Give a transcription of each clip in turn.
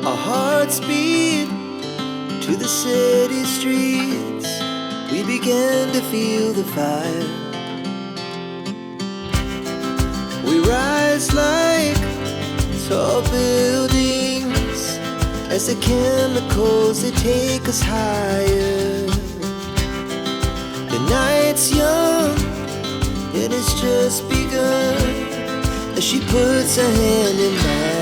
Our hearts beat to the city streets. We began to feel the fire. We rise like tall buildings as the chemicals, they take us higher. The night's young, it has just begun, as she puts her hand in mine.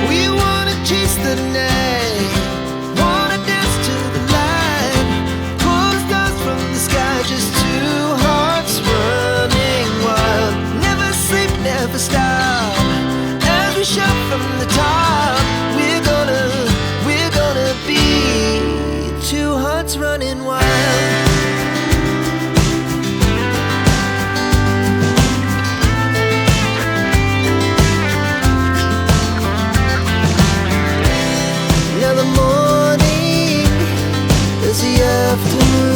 We wanna chase the night, wanna dance to the light, pull the stars from the sky, just two hearts running wild. Never sleep, never stop, as we shout from the top. We're gonna be two hearts running wild. Now the morning is the afternoon.